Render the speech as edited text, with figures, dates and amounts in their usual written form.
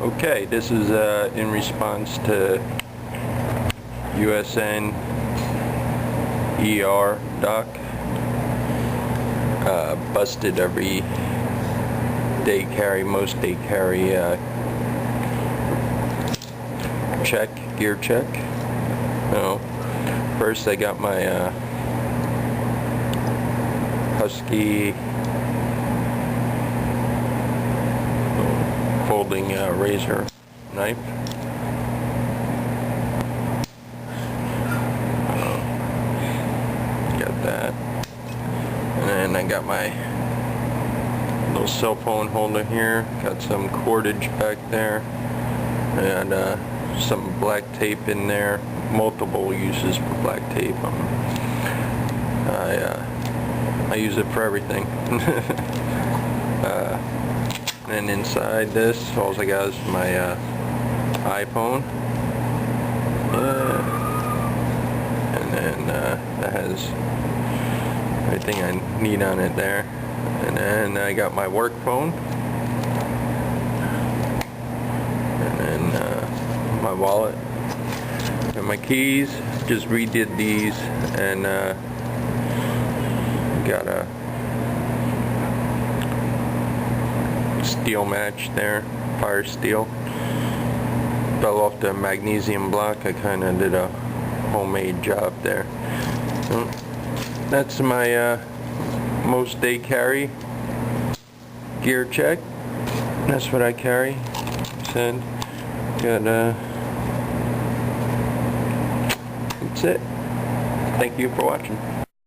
Okay, this is in response to USNERDOC. Busted every day carry, most day carry gear check. No, first I got my Husky folding razor knife. Got that, and then I got my little cell phone holder here. Got some cordage back there, and some black tape in there. Multiple uses for black tape. I use it for everything. And inside this, all I got is my iPhone, and then that has everything I need on it there. And then I got my work phone, and then my wallet and my keys. Just redid these, and got a steel match there, fire steel. Fell off the magnesium block. I kind of did a homemade job there. So that's my most day carry gear check. That's what I carry. Said, got that's it. Thank you for watching.